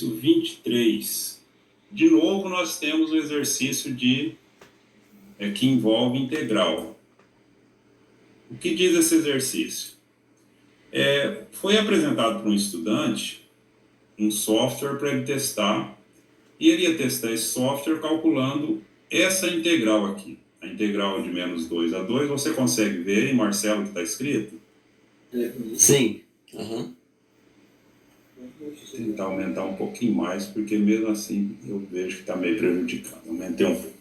23. De novo, nós temos o exercício que envolve integral. O que diz esse exercício? Foi apresentado para um estudante um software para ele testar, e ele ia testar esse software calculando essa integral aqui. A integral de menos 2 a 2, você consegue ver aí, Marcelo, que está escrito? Sim. Uhum. Vou tentar aumentar um pouquinho mais, porque mesmo assim eu vejo que está meio prejudicado. Aumentei um pouco.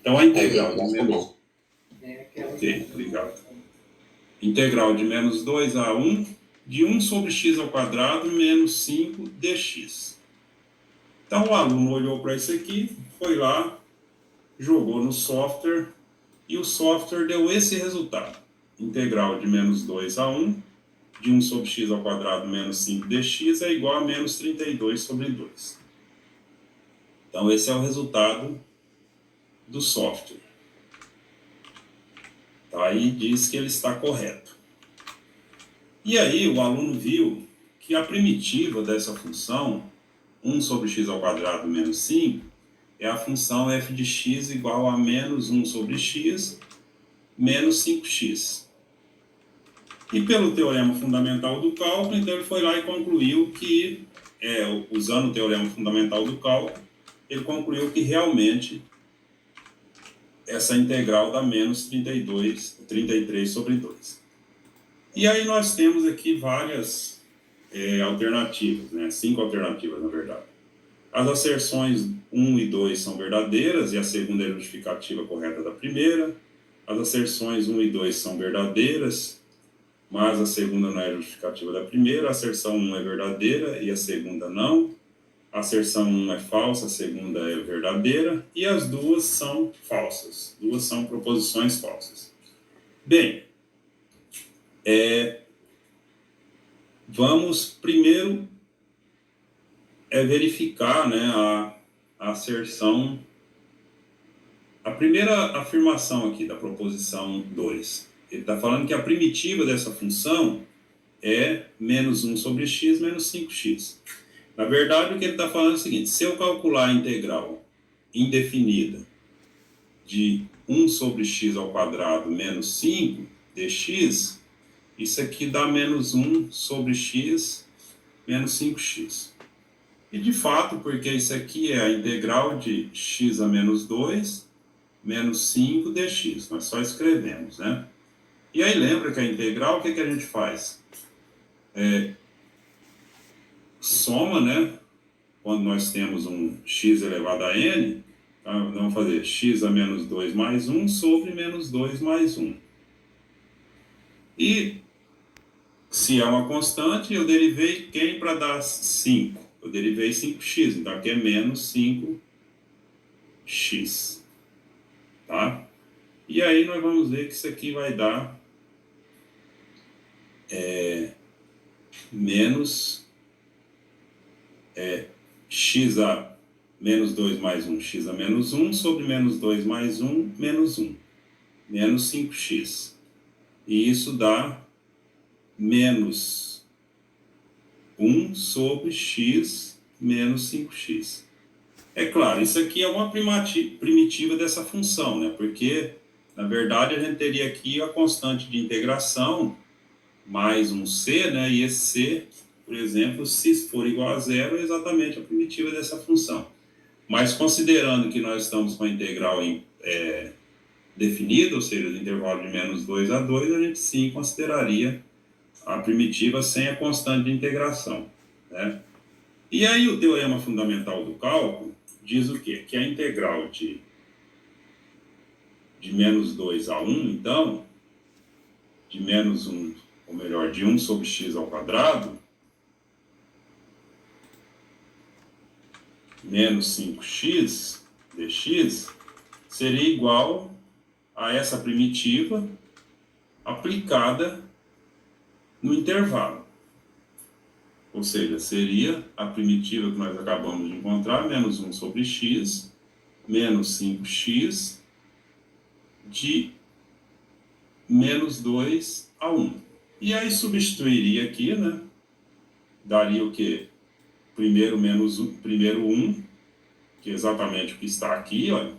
Então a integral de menos... Ok, obrigado. Integral de menos 2 a 1 de 1 sobre x ao quadrado menos 5 dx. Então o aluno olhou para isso aqui, foi lá, jogou no software, e o software deu esse resultado. Integral de menos 2 a 1 de 1 sobre x ao quadrado menos 5 dx é igual a menos 32 sobre 2. Então esse é o resultado do software. Tá, aí diz que ele está correto. E aí o aluno viu que a primitiva dessa função, 1 sobre x ao quadrado menos 5, é a função f de x igual a menos 1 sobre x menos 5x. E pelo teorema fundamental do cálculo, então ele foi lá e concluiu que, usando o teorema fundamental do cálculo, ele concluiu que realmente essa integral dá menos 33 sobre 2. E aí nós temos aqui várias alternativas, né? 5 alternativas, na verdade. As asserções 1 e 2 são verdadeiras, e a segunda é a justificativa correta da primeira. As asserções 1 e 2 são verdadeiras, mas a segunda não é a justificativa da primeira. A asserção 1 é verdadeira e a segunda não. A asserção 1 é falsa, a segunda é verdadeira, e as duas são falsas. Duas são proposições falsas. Bem, vamos primeiro verificar, né, a asserção, a primeira afirmação aqui da proposição 2. Ele está falando que a primitiva dessa função é menos 1 sobre x menos 5x. Na verdade, o que ele está falando é o seguinte: se eu calcular a integral indefinida de 1 sobre x ao quadrado menos 5 dx, isso aqui dá menos 1 sobre x menos 5x. E de fato, porque isso aqui é a integral de x a menos 2 menos 5 dx. Nós só escrevemos, né? E aí lembra que a integral, o que a gente faz? Soma, né? Quando nós temos um x elevado a n, então vamos fazer x a menos 2 mais 1 sobre menos 2 mais 1. E se é uma constante, eu derivei quem para dar 5? Eu derivei 5x, então aqui é menos 5x. Tá? E aí nós vamos ver que isso aqui vai dar menos x a menos 2 mais 1, x a menos 1, sobre menos 2 mais 1, menos 1. Menos 5x. E isso dá menos 1 sobre x menos 5x. É claro, isso aqui é uma primitiva dessa função, né? Porque, na verdade, a gente teria aqui a constante de integração mais um c, né? E esse c, por exemplo, se for igual a zero, é exatamente a primitiva dessa função. Mas considerando que nós estamos com a integral definida, ou seja, do intervalo de menos 2 a 2, a gente sim consideraria a primitiva sem a constante de integração, né? E aí o teorema fundamental do cálculo diz o quê? Que a integral de menos 2 a 1, então, de menos 1, ou melhor, de 1 sobre x ao quadrado, menos 5x dx, seria igual a essa primitiva aplicada no intervalo. Ou seja, seria a primitiva que nós acabamos de encontrar, menos 1 sobre x, menos 5x, de menos 2 a 1. E aí substituiria aqui, né? Daria o quê? primeiro menos primeiro 1, que é exatamente o que está aqui, olha,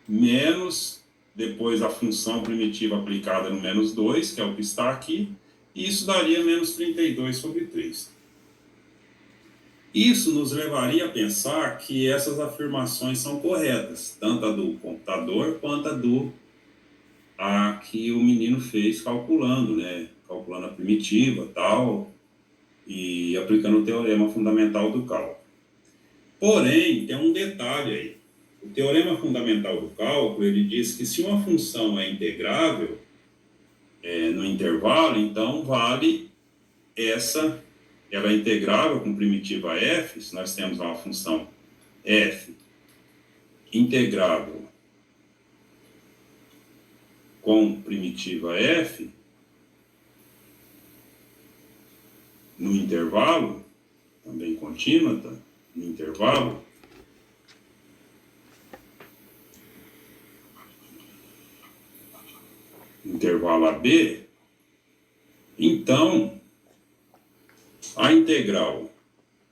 menos depois a função primitiva aplicada no menos 2, que é o que está aqui, e isso daria menos 32 sobre 3. Isso nos levaria a pensar que essas afirmações são corretas, tanto a do computador quanto a que o menino fez calculando, né? Calculando a primitiva e tal, e aplicando o teorema fundamental do cálculo. Porém, tem um detalhe aí. O teorema fundamental do cálculo, ele diz que se uma função é integrável no intervalo, então vale ela é integrável com primitiva f, se nós temos uma função f integrável com primitiva f no intervalo, também contínua, tá? No intervalo, AB, então a integral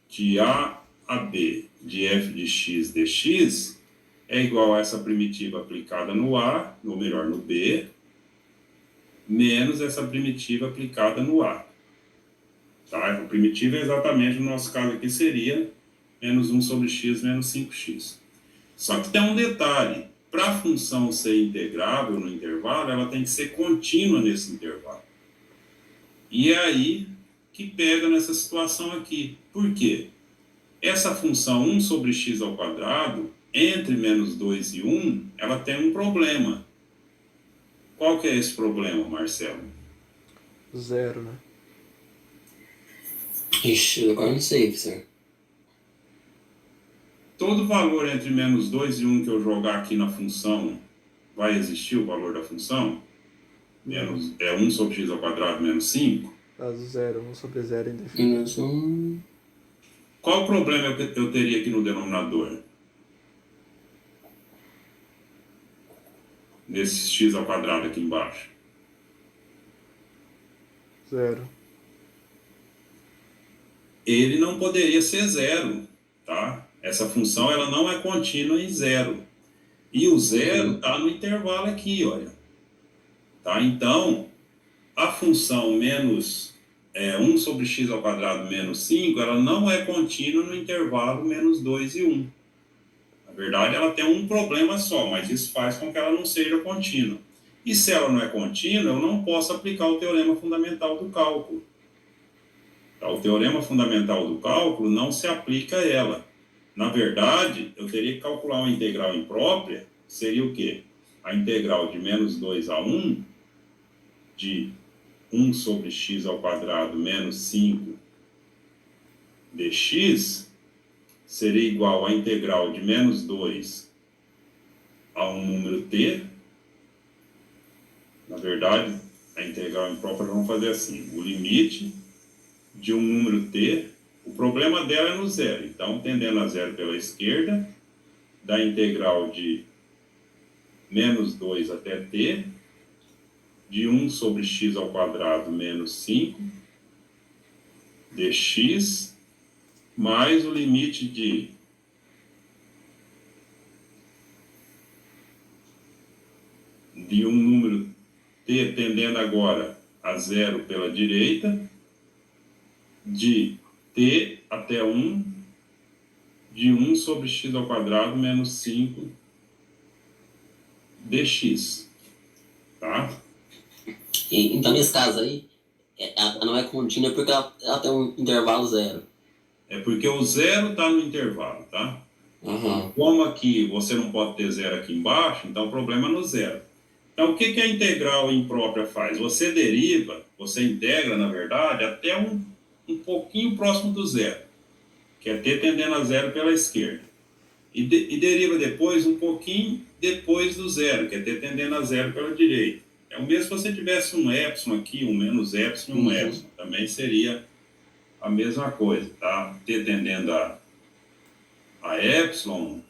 de a b de f de x dx é igual a essa primitiva aplicada no a, ou melhor, no b, menos essa primitiva aplicada no a. Tá? A primitiva exatamente, no nosso caso aqui, seria menos 1 sobre x menos 5x. Só que tem um detalhe. Para a função ser integrável no intervalo, ela tem que ser contínua nesse intervalo. E é aí que pega nessa situação aqui. Por quê? Essa função 1 sobre x ao quadrado, entre menos 2 e 1, ela tem um problema. Qual que é esse problema, Marcelo? 0, né? Ixi, agora não sei, professor. Todo valor entre menos 2 e 1 que eu jogar aqui na função, vai existir o valor da função? Menos, 1 sobre x ao quadrado menos 5? Dá 0, 1 sobre 0 indefinido. Menos 1. Qual o problema eu teria aqui no denominador? Nesse x ao quadrado aqui embaixo. 0. Ele não poderia ser 0, tá? Essa função ela não é contínua em 0. E o 0 está no intervalo aqui, olha. Tá? Então, a função menos 1 sobre x ao quadrado menos 5, ela não é contínua no intervalo menos 2 e 1. Na verdade, ela tem um problema só, mas isso faz com que ela não seja contínua. E se ela não é contínua, eu não posso aplicar o teorema fundamental do cálculo. Tá? O teorema fundamental do cálculo não se aplica a ela. Na verdade, eu teria que calcular uma integral imprópria, seria o quê? A integral de menos 2 a 1 de 1 sobre x ao quadrado menos 5 dx seria igual à integral de menos 2 a um número t. Na verdade, a integral imprópria vamos fazer assim, o limite de um número t, o problema dela é no zero, então tendendo a zero pela esquerda, da integral de menos 2 até t, de 1 sobre x ao quadrado menos 5 dx, mais o limite de um número t tendendo agora a zero pela direita, de t até 1, de 1 sobre x ao quadrado menos 5 dx. Tá? Então, nesse caso aí, ela não é contínua porque ela tem um intervalo 0. É porque o zero está no intervalo, tá? Uhum. Como aqui você não pode ter zero aqui embaixo, então o problema é no zero. Então, o que a integral imprópria faz? Você deriva, você integra, na verdade, até um pouquinho próximo do zero, que é t tendendo a zero pela esquerda. E deriva depois um pouquinho depois do zero, que é t tendendo a zero pela direita. É o mesmo se você tivesse um epsilon aqui, um menos epsilon e um epsilon. Também seria a mesma coisa, tá? T tendendo a epsilon,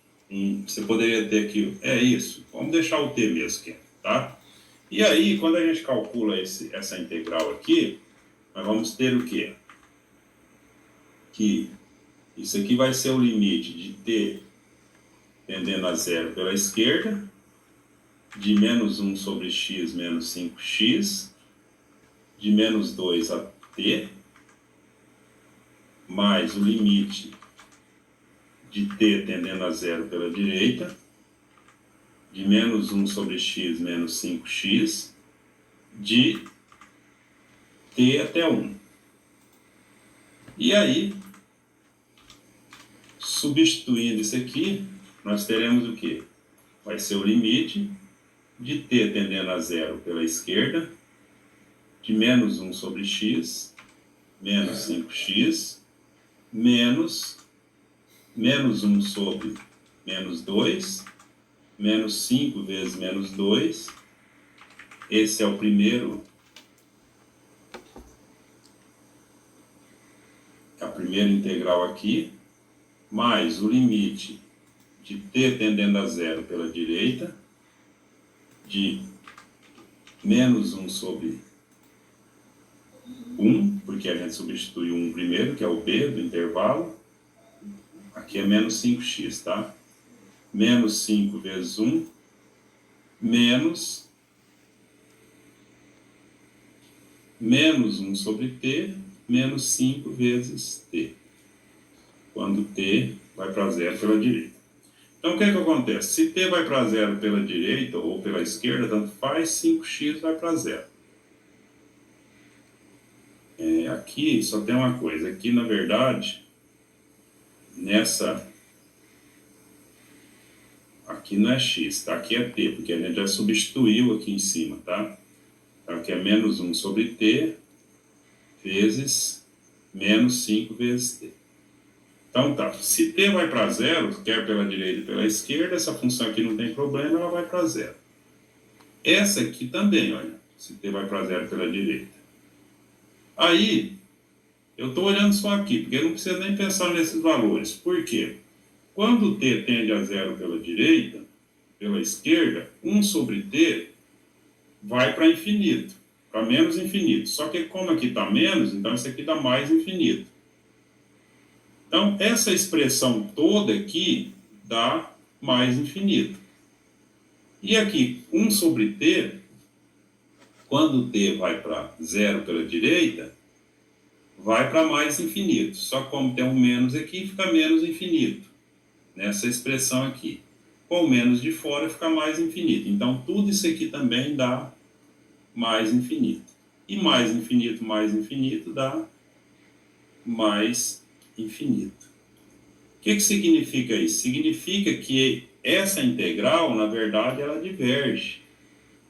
você poderia ter aqui, é isso, vamos deixar o t mesmo aqui, tá? E aí, quando a gente calcula essa integral aqui, nós vamos ter o quê? Que Isso aqui vai ser o limite de t tendendo a zero pela esquerda, de menos 1 sobre x menos 5x, de menos 2 a t, mais o limite de t tendendo a zero pela direita, de menos 1 sobre x menos 5x, de t até 1. E aí, substituindo isso aqui, nós teremos o quê? Vai ser o limite de t tendendo a zero pela esquerda, de menos 1 sobre x, menos 5x, menos 1 sobre menos 2, menos 5 vezes menos 2. Esse é o primeiro, a primeira integral aqui, mais o limite de t tendendo a zero pela direita, de menos 1 sobre 1, porque a gente substitui o 1 primeiro, que é o b do intervalo. Aqui é menos 5x, tá? Menos 5 vezes 1, menos 1 sobre t, menos 5 vezes t, quando t vai para zero pela direita. Então, o que acontece? Se t vai para zero pela direita ou pela esquerda, tanto faz, 5x vai para zero. Aqui só tem uma coisa. Aqui, na verdade, aqui não é x, tá? Aqui é t, porque a gente já substituiu aqui em cima, tá? Então, aqui é menos 1 sobre t vezes menos 5 vezes t. Então tá, se t vai para zero, quer pela direita e pela esquerda, essa função aqui não tem problema, ela vai para zero. Essa aqui também, olha, se t vai para zero pela direita. Aí, eu estou olhando só aqui, porque eu não preciso nem pensar nesses valores. Por quê? Quando t tende a zero pela direita, pela esquerda, 1 sobre t vai para infinito, para menos infinito. Só que como aqui está menos, então isso aqui dá mais infinito. Então, essa expressão toda aqui dá mais infinito. E aqui, 1 sobre t, quando t vai para zero pela direita, vai para mais infinito. Só que como tem um menos aqui, fica menos infinito. Nessa expressão aqui. Com o menos de fora, fica mais infinito. Então, tudo isso aqui também dá mais infinito. E mais infinito dá mais infinito. O que significa isso? Significa que essa integral, na verdade, ela diverge,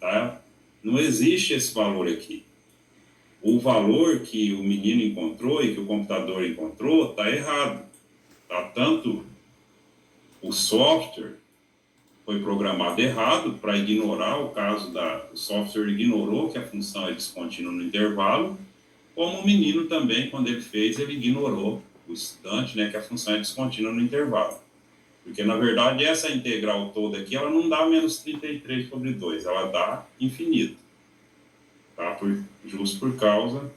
tá? Não existe esse valor aqui. O valor que o menino encontrou e que o computador encontrou está errado. Tá? Tanto o software foi programado errado para ignorar o caso o software ignorou que a função é descontínua no intervalo, como o menino também, quando ele fez, ele ignorou, o estudante, né, que a função é descontínua no intervalo. Porque, na verdade, essa integral toda aqui, ela não dá menos 33 sobre 2, ela dá infinito. Tá? Justo por causa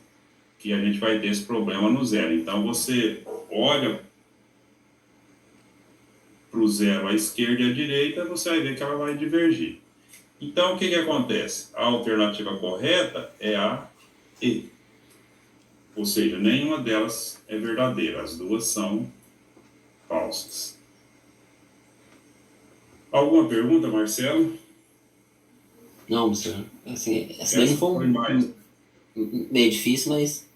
que a gente vai ter esse problema no zero. Então, você olha para o zero à esquerda e à direita, você vai ver que ela vai divergir. Então, o que acontece? A alternativa correta é a E. Ou seja, nenhuma delas é verdadeira, as duas são falsas. Alguma pergunta, Marcelo? Não, senhor. Assim, essa daí foi meio difícil, mas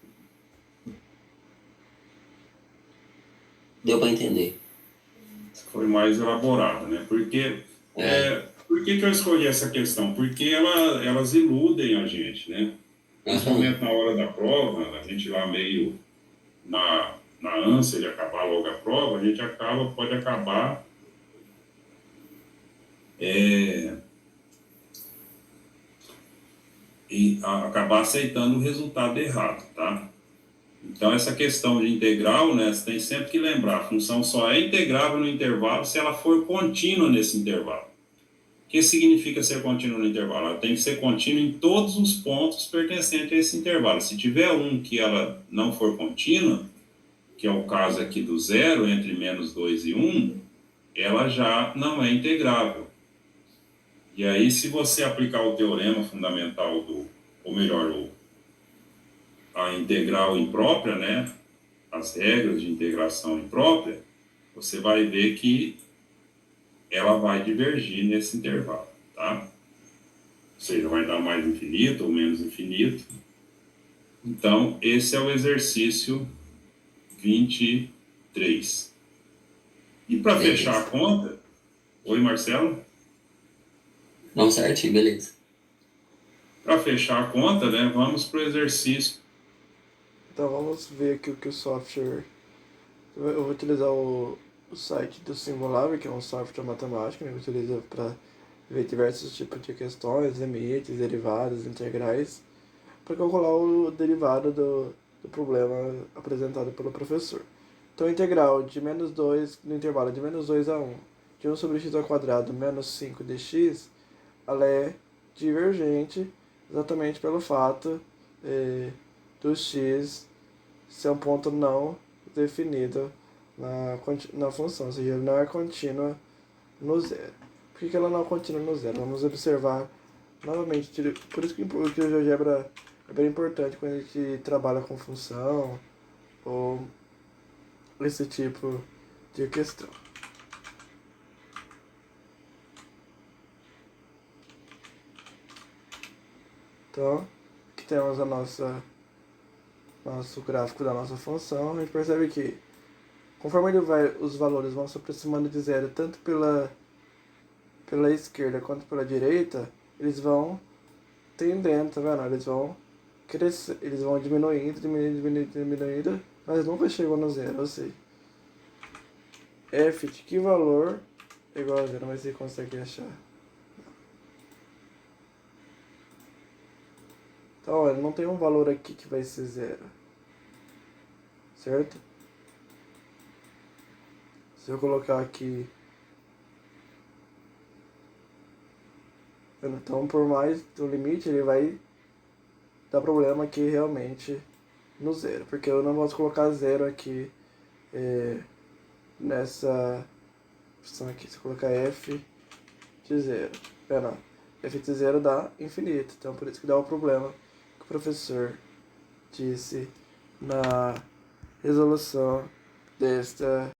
deu para entender. Foi mais elaborado, né? Porque, por que eu escolhi essa questão? Porque elas iludem a gente, né? Principalmente na hora da prova, a gente lá meio na ânsia de acabar logo a prova, a gente pode acabar acabar aceitando o resultado errado, tá? Então, essa questão de integral, né, você tem sempre que lembrar, a função só é integrável no intervalo se ela for contínua nesse intervalo. O que significa ser contínua no intervalo? Ela tem que ser contínua em todos os pontos pertencentes a esse intervalo. Se tiver um que ela não for contínua, o que é o caso aqui do zero, entre menos 2 e 1, ela já não é integrável. E aí, se você aplicar o teorema fundamental ou melhor, a integral imprópria, né, as regras de integração imprópria, você vai ver que ela vai divergir nesse intervalo, tá? Ou seja, vai dar mais infinito ou menos infinito. Então, esse é o exercício 23. E para fechar a conta... Oi, Marcelo? Não, certinho, beleza. Para fechar a conta, né, vamos para o exercício. Então vamos ver aqui o que o software... Eu vou utilizar o site do Simulab, que é um software matemático, né, que utiliza para ver diversos tipos de questões, limites, derivadas, integrais, para calcular o derivado do problema apresentado pelo professor. Então, a integral de menos 2, no intervalo de menos 2 a 1, de 1 sobre x ao quadrado menos 5 dx, ela é divergente exatamente pelo fato do x ser um ponto não definido na função, ou seja, ele não é contínua no zero. Por que ela não é contínua no zero? Vamos observar novamente, por isso que o GeoGebra é bem importante quando a gente trabalha com função ou esse tipo de questão. Então, aqui temos nosso gráfico da nossa função. A gente percebe que conforme os valores vão se aproximando de zero, tanto pela esquerda quanto pela direita, eles vão tendendo, tá vendo? Eles vão crescer, eles vão diminuindo, mas nunca chegam no zero, ou seja, f de que valor é igual a zero, mas você consegue achar. Então, olha, não tem um valor aqui que vai ser zero, certo? Se eu colocar aqui, então por mais do limite, ele vai dar problema aqui realmente no zero, porque eu não posso colocar zero aqui nessa opção aqui. Se eu colocar f de zero, f de zero dá infinito, então por isso que dá o problema que o professor disse na resolução desta